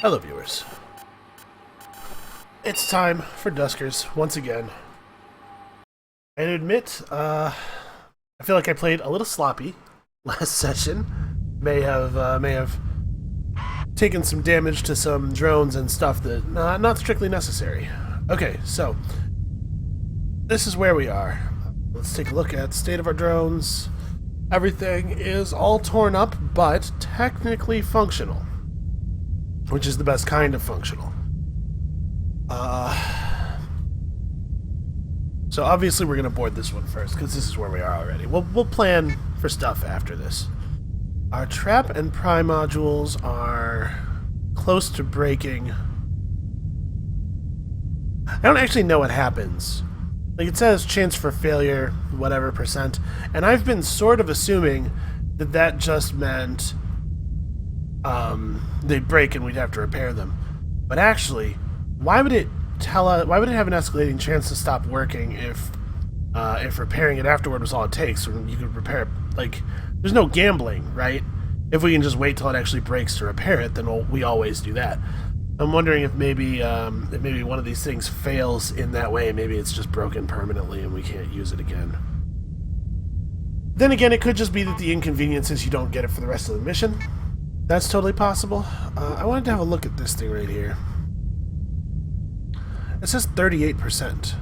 Hello, viewers. It's time for Duskers once again. I admit, I feel like I played a little sloppy last session. May have taken some damage to some drones and stuff that not strictly necessary. Okay, so this is where we are. Let's take a look at the state of our drones. Everything is all torn up, but technically functional. Which is the best kind of functional. So obviously we're going to board this one first, because this is where we are already. We'll plan for stuff after this. Our trap and pry modules are close to breaking. I don't actually know what happens. Like, it says chance for failure, whatever %, and I've been sort of assuming that that just meant they'd break and we'd have to repair them. But actually, why would it tell us? Why would it have an escalating chance to stop working if repairing it afterward was all it takes? Or you could repair it. Like, there's no gambling, right? If we can just wait till it actually breaks to repair it, then we always do that. I'm wondering if maybe one of these things fails in that way. Maybe it's just broken permanently and we can't use it again. Then again, it could just be that the inconvenience is you don't get it for the rest of the mission. That's totally possible. I wanted to have a look at this thing right here. It says 38%.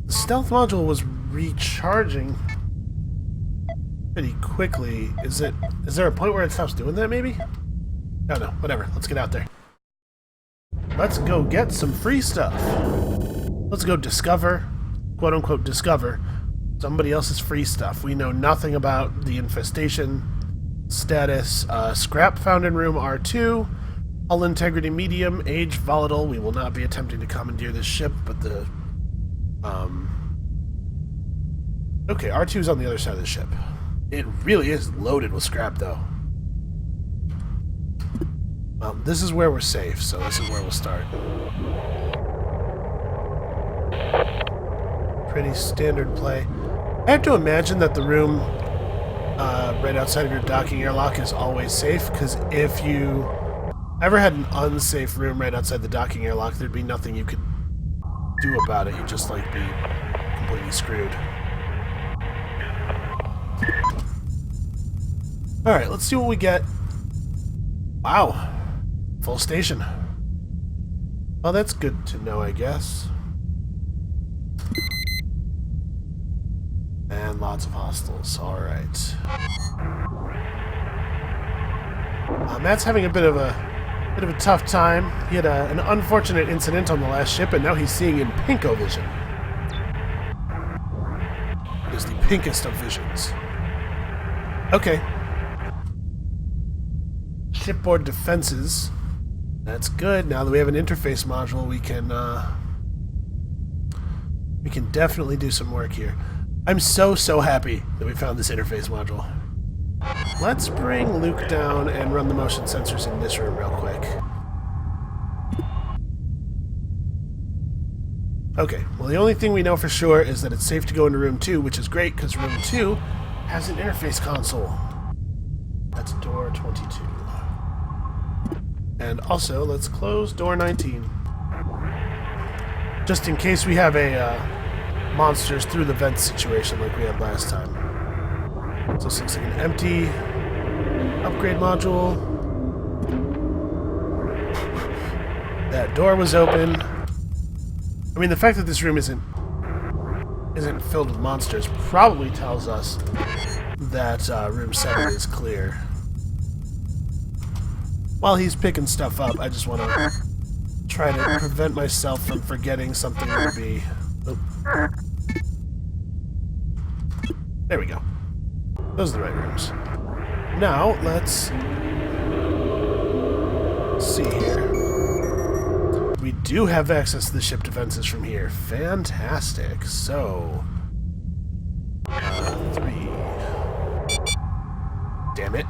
The stealth module was recharging pretty quickly. Is there a point where it stops doing that, maybe? I don't know. Whatever. Let's get out there. Let's go get some free stuff. Let's go discover, quote-unquote discover, somebody else's free stuff. We know nothing about the infestation status. Scrap found in room R2. Hull integrity medium. Age volatile. We will not be attempting to commandeer this ship, but the... Okay, R2 is on the other side of the ship. It really is loaded with scrap, though. Well, this is where we're safe, so this is where we'll start. Pretty standard play. I have to imagine that the room right outside of your docking airlock is always safe, because if you ever had an unsafe room right outside the docking airlock, there'd be nothing you could do about it. You'd just, like, be completely screwed. Alright, let's see what we get. Wow. Full station. Well, that's good to know, I guess. And lots of hostiles. Alright. Matt's having a bit of a tough time. He had an unfortunate incident on the last ship, and now he's seeing in pinko vision. It is the pinkest of visions. Okay. Shipboard defenses. That's good. Now that we have an interface module, we can definitely do some work here. I'm so happy that we found this interface module. Let's bring Luke down and run the motion sensors in this room real quick. Okay, well, the only thing we know for sure is that it's safe to go into room 2, which is great because room 2 has an interface console. That's door 22. And also, let's close door 19. Just in case we have a monsters through the vents situation like we had last time. So this looks like an empty upgrade module. That door was open. I mean, the fact that this room isn't filled with monsters probably tells us that room 7 is clear. While he's picking stuff up, I just want to try to prevent myself from forgetting something that would be... Oh. There we go. Those are the right rooms. Now, let's see here. We do have access to the ship defenses from here. Fantastic. So... 3. Damn it.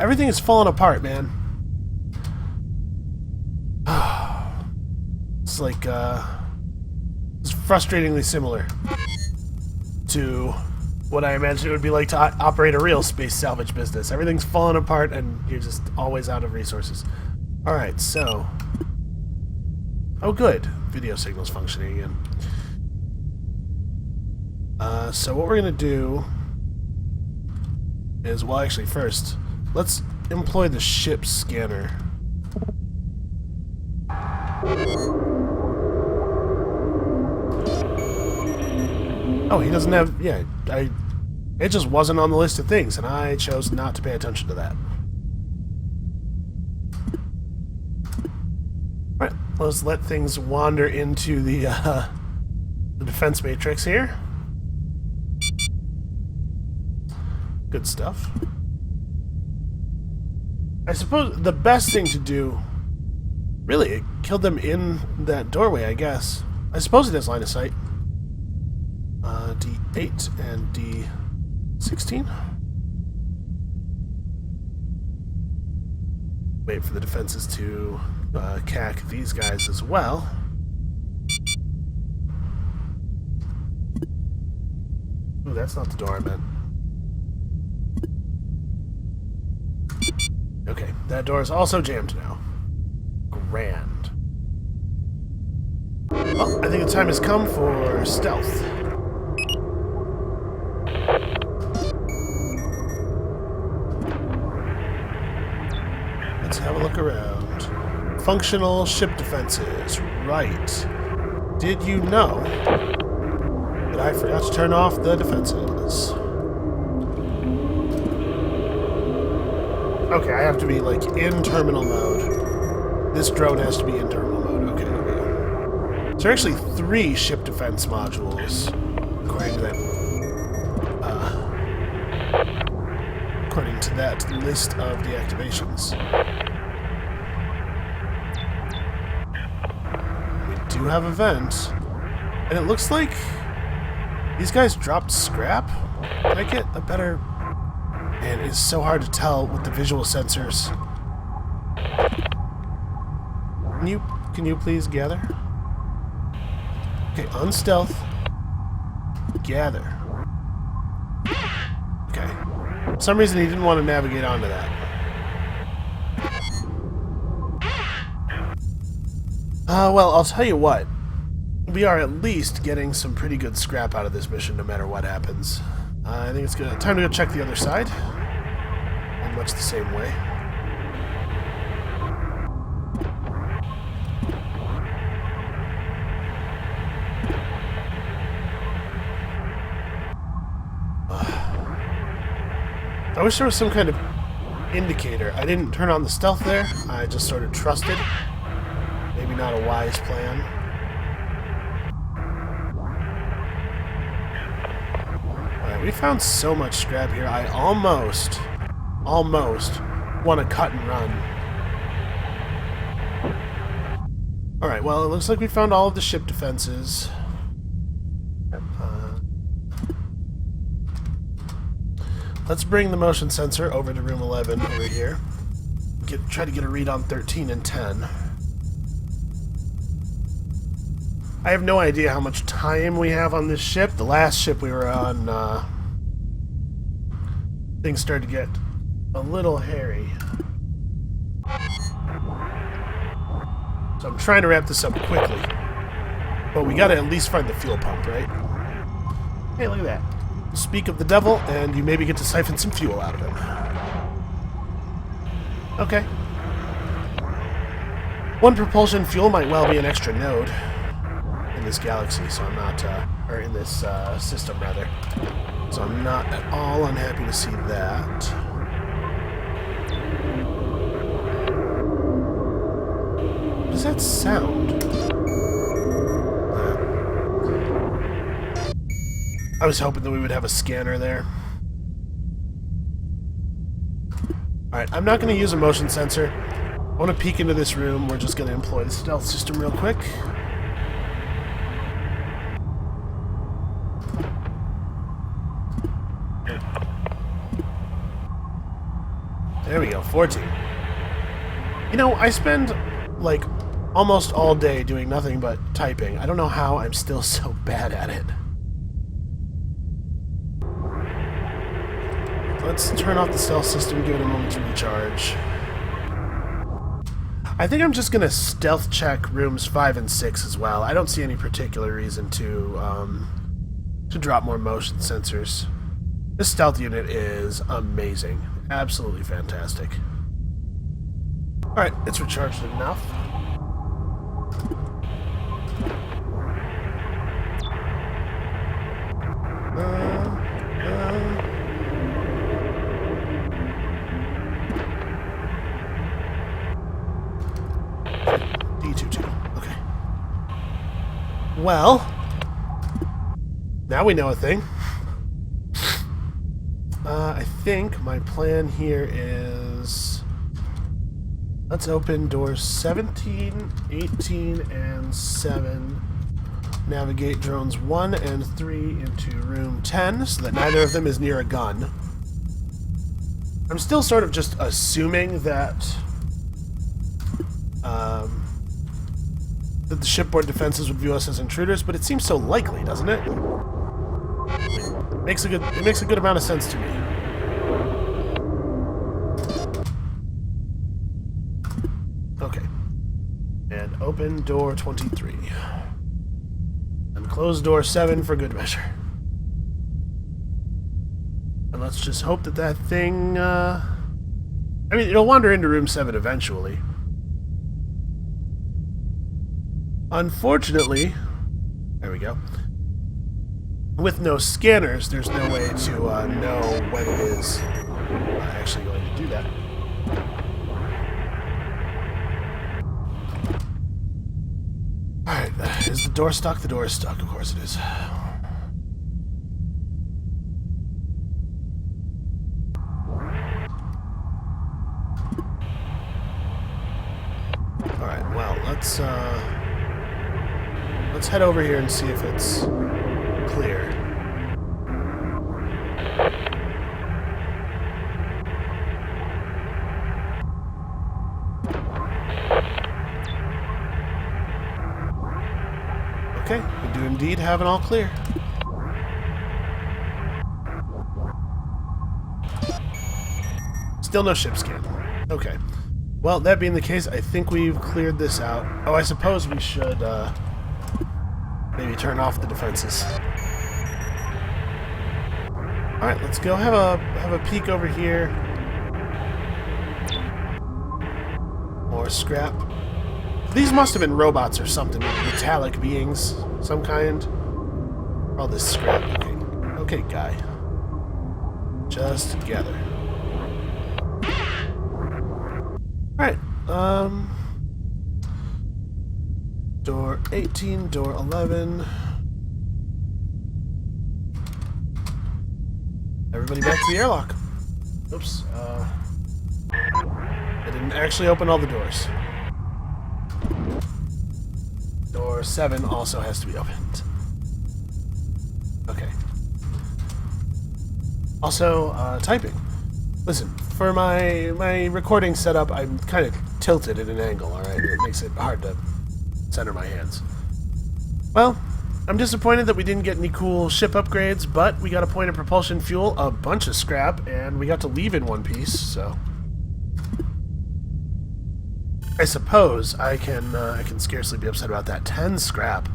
Everything is falling apart, man. It's like, it's frustratingly similar to what I imagine it would be like to operate a real space salvage business. Everything's falling apart and you're just always out of resources. Alright, so... Oh, good. Video signal's functioning again. So what we're going to do is, well, actually, first, let's employ the ship scanner. Oh, he doesn't have... Yeah, it just wasn't on the list of things, and I chose not to pay attention to that. Alright, let's let things wander into the defense matrix here. Good stuff. I suppose the best thing to do... Really, it killed them in that doorway, I guess. I suppose it has line of sight. D8 and D16. Wait for the defenses to cack these guys as well. Ooh, that's not the door I meant. Okay, that door is also jammed now. Grand. Well, I think the time has come for stealth. Let's have a look around. Functional ship defenses. Right. Did you know that I forgot to turn off the defenses? Okay, I have to be, like, in terminal mode. This drone has to be in terminal mode. Okay, okay. So there are actually 3 ship defense modules, according to that. According to that list of deactivations. We do have a vent, and it looks like these guys dropped scrap. Can I get a better... Man, it's so hard to tell with the visual sensors. Can you please gather? Okay, unstealth. Gather. Okay. For some reason he didn't want to navigate onto that. Well, I'll tell you what. We are at least getting some pretty good scrap out of this mission no matter what happens. I think it's time to go check the other side. In much the same way. I wish there was some kind of indicator. I didn't turn on the stealth there. I just sort of trusted. Maybe not a wise plan. Alright, we found so much scrap here. I almost want to cut and run. Alright, well, it looks like we found all of the ship defenses. Let's bring the motion sensor over to room 11 over here. Try to get a read on 13 and 10. I have no idea how much time we have on this ship. The last ship we were on, things started to get a little hairy. So I'm trying to wrap this up quickly. But we gotta at least find the fuel pump, right? Hey, look at that. Speak of the devil, and you maybe get to siphon some fuel out of him. Okay. One propulsion fuel might well be an extra node in this galaxy, so I'm not, or in this system, rather. So I'm not at all unhappy to see that. What does that sound? I was hoping that we would have a scanner there. Alright, I'm not going to use a motion sensor. I want to peek into this room. We're just going to employ the stealth system real quick. There we go, 14. You know, I spend, like, almost all day doing nothing but typing. I don't know how I'm still so bad at it. let's turn off the stealth system, give it a moment to recharge. I think I'm just going to stealth check rooms 5 and 6 as well. I don't see any particular reason to drop more motion sensors. This stealth unit is amazing. Absolutely fantastic. Alright, it's recharged enough. D22. Okay. Well, now we know a thing. I think my plan here is... Let's open doors 17, 18, and 7. Navigate drones 1 and 3 into room 10, so that neither of them is near a gun. I'm still sort of just assuming that that the shipboard defenses would view us as intruders, but it seems so likely, doesn't it? It makes a good amount of sense to me. Okay. And open door 23. And close door 7 for good measure. And let's just hope that that thing, I mean, it'll wander into room 7 eventually. Unfortunately, there we go. With no scanners, there's no way to know when it is actually going to do that. Alright, is the door stuck? The door is stuck, of course it is. Alright, well, let's head over here and see if it's clear. Okay, we do indeed have an all clear. Still no ship scan. Okay. Well, that being the case, I think we've cleared this out. Oh, I suppose we should maybe turn off the defenses. Alright, let's go have a peek over here. More scrap. These must have been robots or something, metallic beings, some kind. All this scrap looking. Okay, guy. Just gather. Alright, door 18, door 11. Everybody back to the airlock. Oops, I didn't actually open all the doors. Door 7 also has to be opened. Okay. Also, typing. Listen, for my recording setup, I'm kind of tilted at an angle, alright? It makes it hard to center my hands. Well, I'm disappointed that we didn't get any cool ship upgrades, but we got a point of propulsion fuel, a bunch of scrap, and we got to leave in one piece, so... I suppose I can scarcely be upset about that. 10 scrap.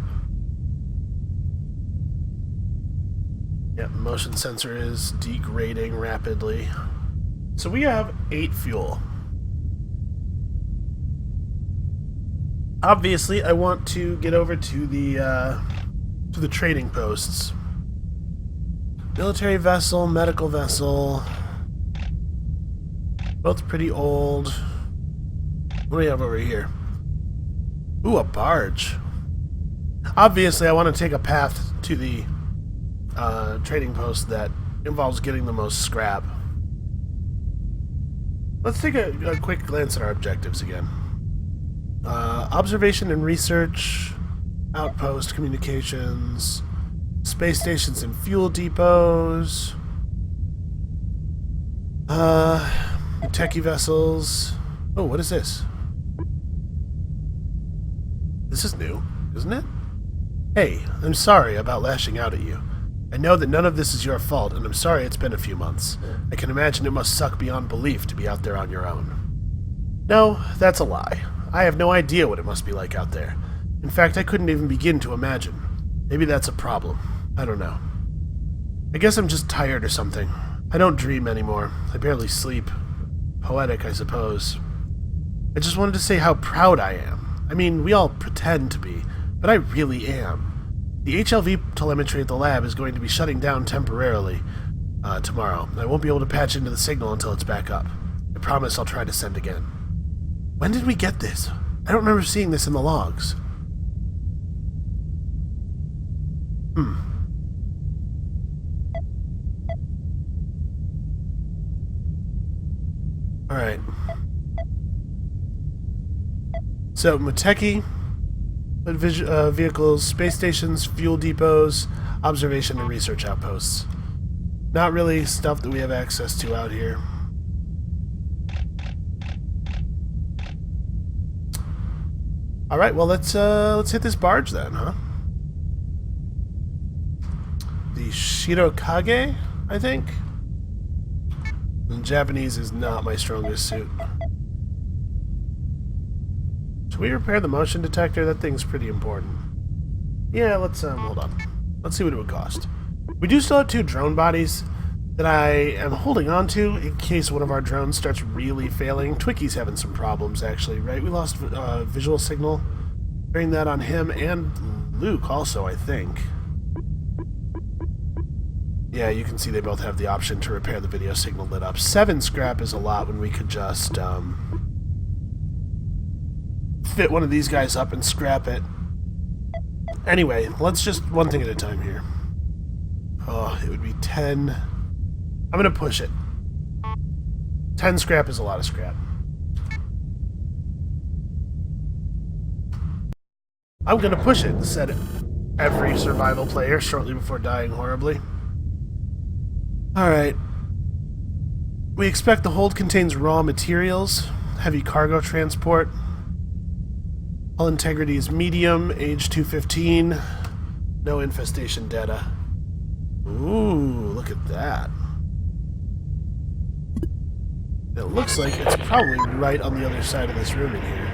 Yep, motion sensor is degrading rapidly. So we have 8 fuel. Obviously, I want to get over to the trading posts. Military vessel, medical vessel. Both pretty old. What do we have over here? Ooh, a barge. Obviously, I want to take a path to the trading post that involves getting the most scrap. Let's take a quick glance at our objectives again. Observation and research, outpost communications, space stations and fuel depots, techie vessels. Oh, what is this? This is new, isn't it? Hey, I'm sorry about lashing out at you. I know that none of this is your fault, and I'm sorry it's been a few months. I can imagine it must suck beyond belief to be out there on your own. No, that's a lie. I have no idea what it must be like out there. In fact, I couldn't even begin to imagine. Maybe that's a problem. I don't know. I guess I'm just tired or something. I don't dream anymore. I barely sleep. Poetic, I suppose. I just wanted to say how proud I am. I mean, we all pretend to be, but I really am. The HLV telemetry at the lab is going to be shutting down temporarily tomorrow. I won't be able to patch into the signal until it's back up. I promise I'll try to send again. When did we get this? I don't remember seeing this in the logs. Alright. So, Muteki, vehicles, space stations, fuel depots, observation and research outposts. Not really stuff that we have access to out here. Alright, well let's hit this barge then, huh? The Shirokage, I think? And Japanese is not my strongest suit. Should we repair the motion detector? That thing's pretty important. Yeah, let's hold on. Let's see what it would cost. We do still have 2 drone bodies that I am holding on to in case one of our drones starts really failing. Twiki's having some problems, actually, right? We lost visual signal. Bearing that on him and Luke also, I think. Yeah, you can see they both have the option to repair the video signal lit up. 7 scrap is a lot when we could just fit one of these guys up and scrap it. Anyway, let's just one thing at a time here. Oh, it would be 10. I'm gonna push it. 10 scrap is a lot of scrap. I'm gonna push it, said every survival player shortly before dying horribly. Alright. We expect the hold contains raw materials, heavy cargo transport. Hull integrity is medium, age 215. No infestation data. Ooh, look at that. It looks like it's probably right on the other side of this room in here.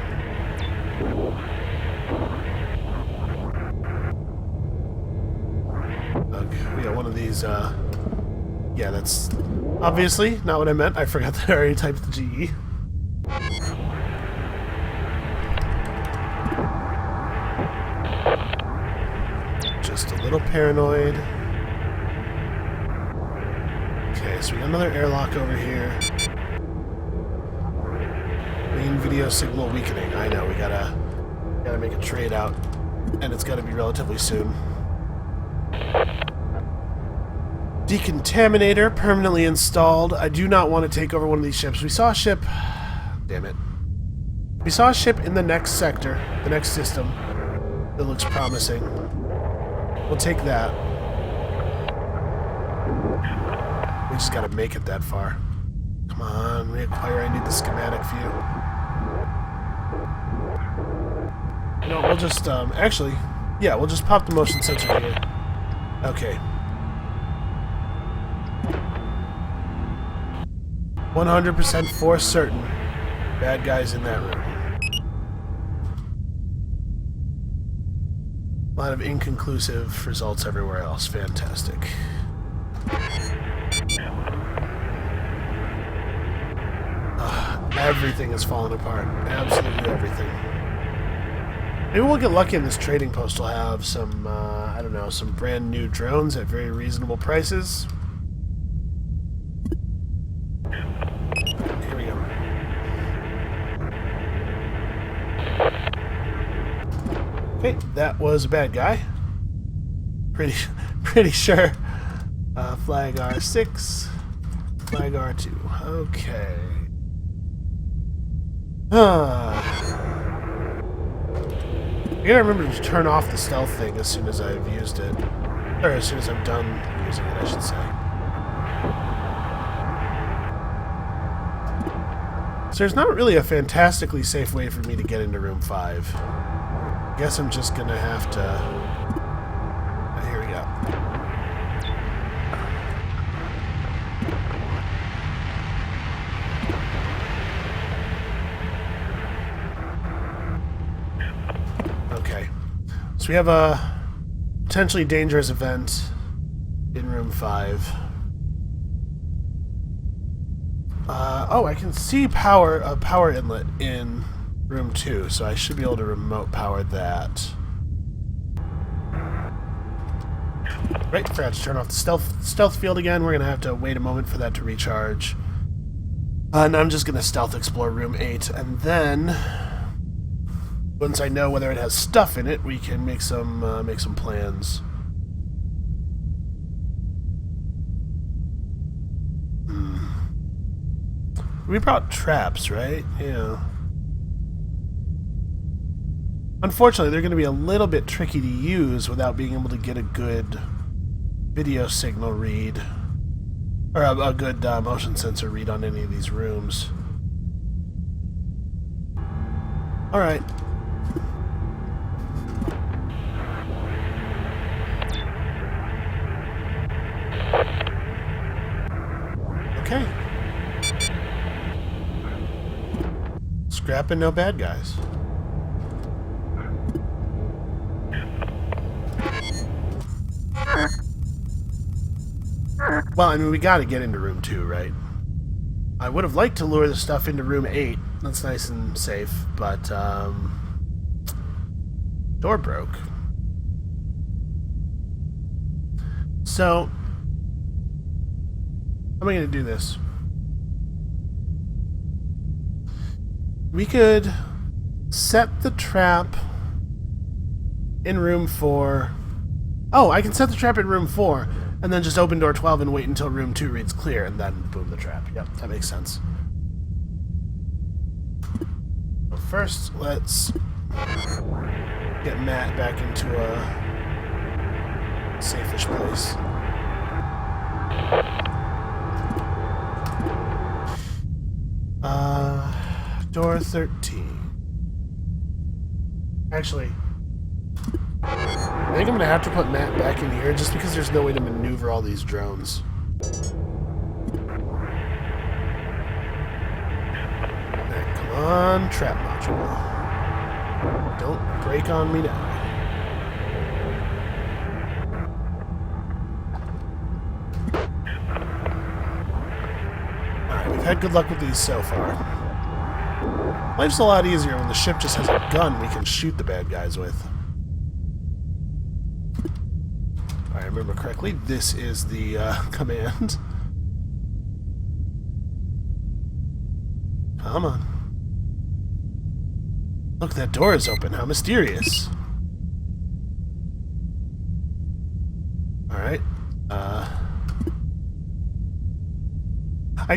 Okay, we got one of these, yeah, that's obviously not what I meant. I forgot that I already typed the GE. Just a little paranoid. Okay, so we got another airlock over here. Main video signal weakening. I know, we gotta make a trade out, and it's gotta be relatively soon. Decontaminator permanently installed. I do not want to take over one of these ships. We saw a ship. Damn it. We saw a ship in the next sector, the next system, that looks promising. We'll take that. We just gotta make it that far. Come on, reacquire. I need the schematic view. You know, we'll just, actually, yeah, we'll just pop the motion sensor here. Okay. 100% for certain. Bad guys in that room. A lot of inconclusive results everywhere else. Fantastic. Everything is falling apart. Absolutely everything. Maybe we'll get lucky in this trading post. We'll have some, I don't know, some brand new drones at very reasonable prices. Here we go. Okay, that was a bad guy. Pretty sure. Flag R6, flag R2. Okay. I gotta remember to turn off the stealth thing as soon as I've used it. Or as soon as I'm done using it, I should say. So there's not really a fantastically safe way for me to get into room 5. I guess I'm just gonna have to... Oh, here we go. we have a potentially dangerous event in room 5. Oh, I can see a power inlet in room 2, so I should be able to remote power that. Right, forgot to turn off the stealth field again. We're going to have to wait a moment for that to recharge. And I'm just going to stealth explore room 8, and then once I know whether it has stuff in it, we can make some plans. We brought traps, right? Yeah. Unfortunately, they're going to be a little bit tricky to use without being able to get a good video signal read. Or a good motion sensor read on any of these rooms. Alright. Okay. Scrap and no bad guys. Well, I mean, we gotta get into room 2, right? I would have liked to lure the stuff into room 8. That's nice and safe, but, door broke. So, how am I gonna do this? We could set the trap in room 4. Oh, I can set the trap in room 4, and then just open door 12 and wait until room 2 reads clear, and then boom the trap. Yep, that makes sense. But first, let's get Matt back into a safe-ish place. Door 13. Actually, I think I'm gonna have to put Matt back in here just because there's no way to maneuver all these drones. Matt, come on, trap module. Don't break on me now. Alright, we've had good luck with these so far. Life's a lot easier when the ship just has a gun we can shoot the bad guys with. If I remember correctly, this is the command. Come on. Look, that door is open. How mysterious. Alright. I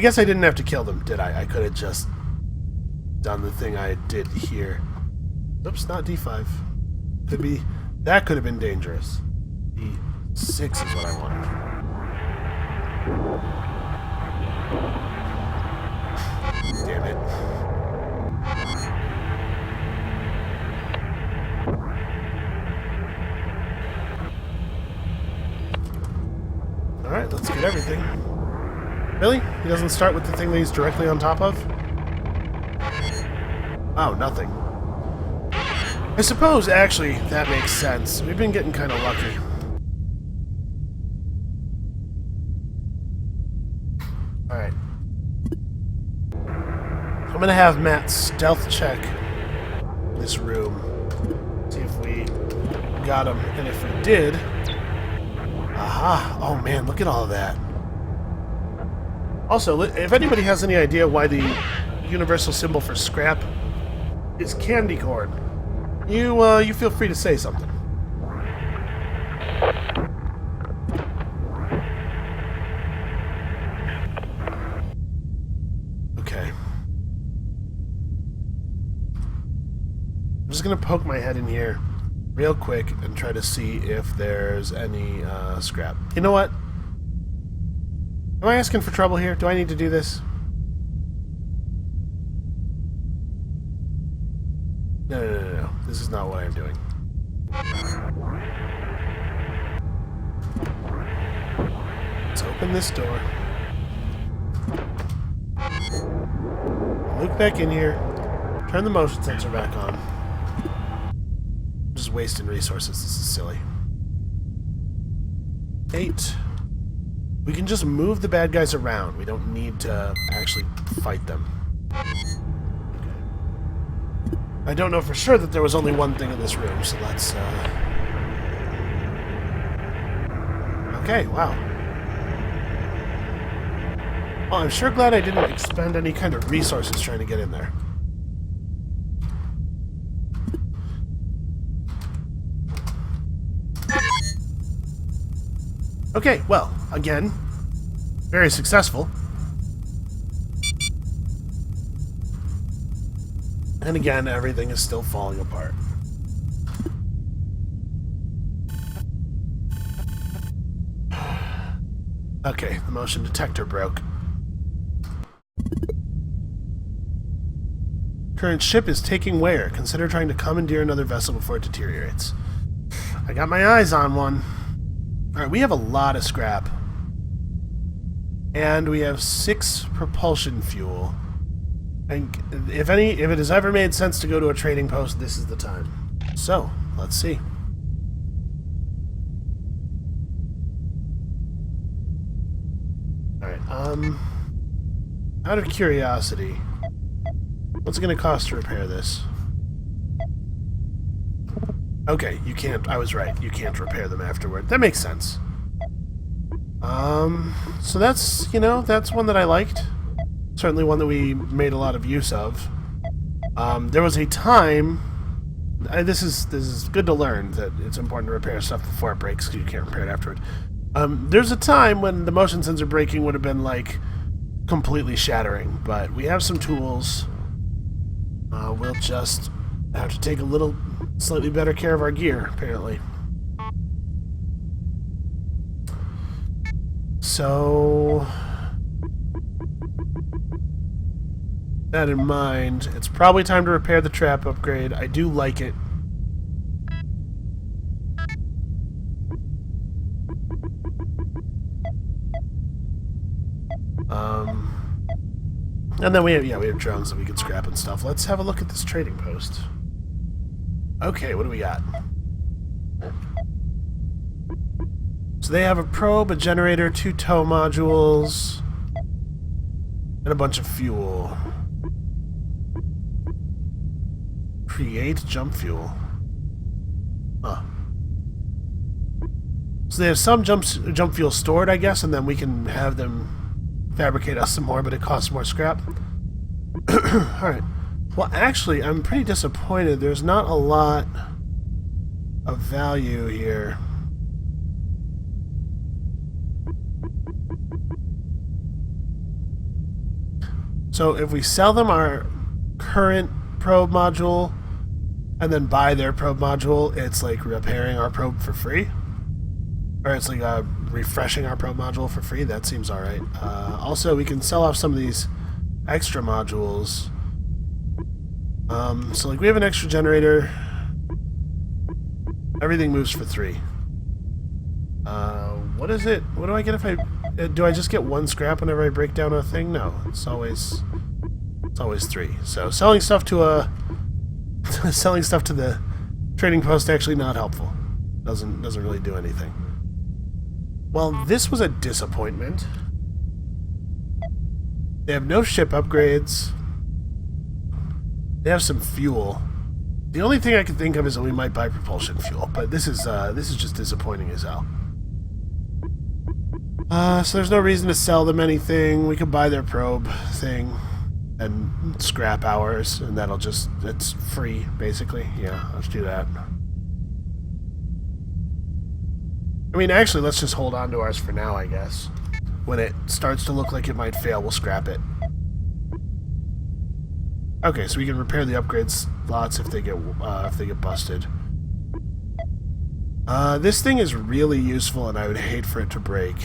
guess I didn't have to kill them, did I? I could have just done the thing I did here. Oops, not D5. Could be... That could have been dangerous. D6 is what I wanted. Damn it. Alright, let's get everything. Really? He doesn't start with the thing that he's directly on top of? Oh, nothing. I suppose, actually, that makes sense. We've been getting kind of lucky. Alright. I'm gonna have Matt stealth check this room. See if we got him. And if we did... Aha! Oh man, look at all of that. Also, if anybody has any idea why the universal symbol for scrap is candy corn, you feel free to say something. Okay. I'm just gonna poke my head in here real quick and try to see if there's any scrap. You know what? Am I asking for trouble here? Do I need to do this? No. This is not what I'm doing. Let's open this door. Look back in here. Turn the motion sensor back on. Just wasting resources. This is silly. 8. We can just move the bad guys around. We don't need to actually fight them. Okay. I don't know for sure that there was only one thing in this room, so let's... Okay, wow. Well, I'm sure glad I didn't expend any kind of resources trying to get in there. Okay, well, again, very successful. And again, everything is still falling apart. Okay, the motion detector broke. Current ship is taking wear. Consider trying to commandeer another vessel before it deteriorates. I got my eyes on one. Alright, we have a lot of scrap. And we have 6 propulsion fuel. And if it has ever made sense to go to a trading post, this is the time. So, let's see. Alright, out of curiosity, what's it going to cost to repair this? Okay, you can't. I was right. You can't repair them afterward. That makes sense. So that's, you know, that's one that I liked. Certainly one that we made a lot of use of. There was a time... This is good to learn, that it's important to repair stuff before it breaks, because you can't repair it afterward. There's a time when the motion sensor breaking would have been, like, completely shattering, but we have some tools. We'll just have to take a little... slightly better care of our gear, apparently. So... that in mind, it's probably time to repair the trap upgrade. I do like it. And then we have drones that we can scrap and stuff. Let's have a look at this trading post. Okay, what do we got? So they have a probe, a generator, 2 tow modules, and a bunch of fuel. Create jump fuel. Huh. So they have some jump fuel stored, I guess, and then we can have them fabricate us some more, but it costs more scrap. Alright. Well, actually, I'm pretty disappointed. There's not a lot of value here. So if we sell them our current probe module and then buy their probe module, it's like repairing our probe for free. Or it's like refreshing our probe module for free. That seems alright. Also, we can sell off some of these extra modules. So like we have an extra generator. Everything moves for 3. What is it? What do I get if I... do I just get 1 scrap whenever I break down a thing? No, it's always 3. So selling stuff to selling stuff to the trading post actually not helpful. Doesn't really do anything. Well, this was a disappointment. They have no ship upgrades. They have some fuel. The only thing I can think of is that we might buy propulsion fuel, but this is just disappointing as hell. So there's no reason to sell them anything. We could buy their probe thing and scrap ours, and that'll just... it's free, basically. Yeah, let's do that. I mean, actually, let's just hold on to ours for now, I guess. When it starts to look like it might fail, we'll scrap it. Okay, so we can repair the upgrade slots if they get busted. This thing is really useful, and I would hate for it to break.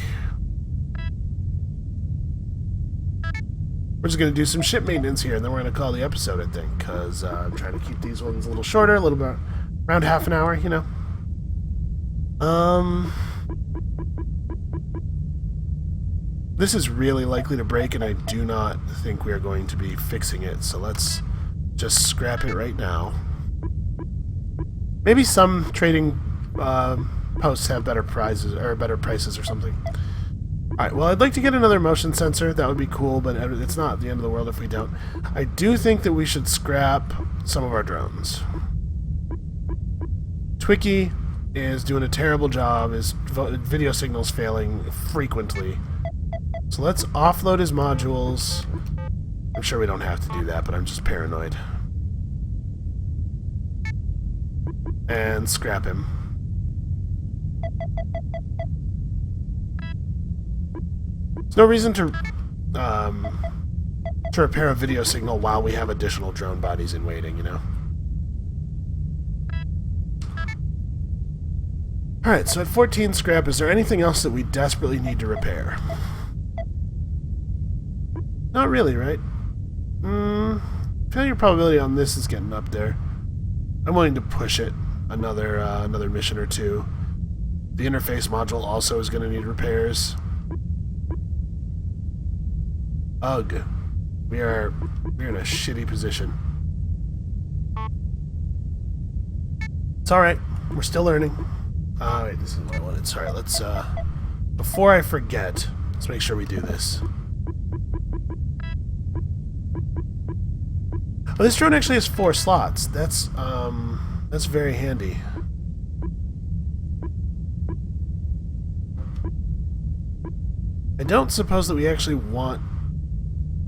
We're just going to do some ship maintenance here, and then we're going to call the episode, I think, because I'm trying to keep these ones a little shorter, a little bit around half an hour, you know. This is really likely to break, and I do not think we are going to be fixing it, so let's just scrap it right now. Maybe some trading posts have better prizes or better prices or something. Alright, well, I'd like to get another motion sensor. That would be cool, but it's not the end of the world if we don't. I do think that we should scrap some of our drones. Twicky is doing a terrible job. His video signal's failing frequently. So let's offload his modules. I'm sure we don't have to do that, but I'm just paranoid. And scrap him. There's no reason to repair a video signal while we have additional drone bodies in waiting, you know? Alright, so at 14 scrap, is there anything else that we desperately need to repair? Not really, right? Failure probability on this is getting up there. I'm willing to push it another mission or two. The interface module also is going to need repairs. Ugh. We're in a shitty position. It's alright. We're still learning. Wait, this is what I wanted. Sorry, let's, before I forget, let's make sure we do this. Oh, this drone actually has 4 slots. That's very handy. I don't suppose that we actually want...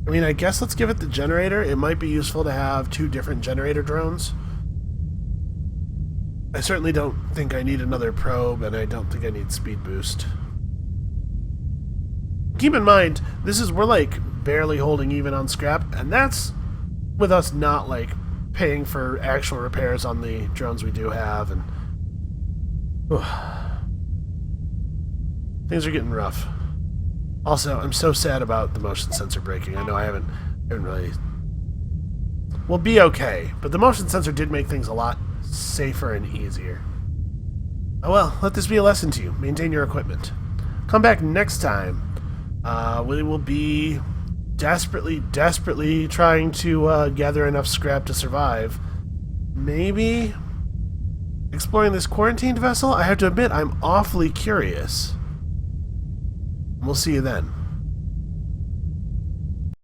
I mean, I guess let's give it the generator. It might be useful to have 2 different generator drones. I certainly don't think I need another probe, and I don't think I need speed boost. Keep in mind, we're like barely holding even on scrap, and that's with us not like paying for actual repairs on the drones we do have, and things are getting rough. Also, I'm so sad about the motion sensor breaking. I know I haven't really... We'll be okay, but the motion sensor did make things a lot safer and easier. Oh well, let this be a lesson to you. Maintain your equipment. Come back next time. We will be desperately trying to gather enough scrap to survive. Maybe exploring this quarantined vessel? I have to admit, I'm awfully curious. We'll see you then.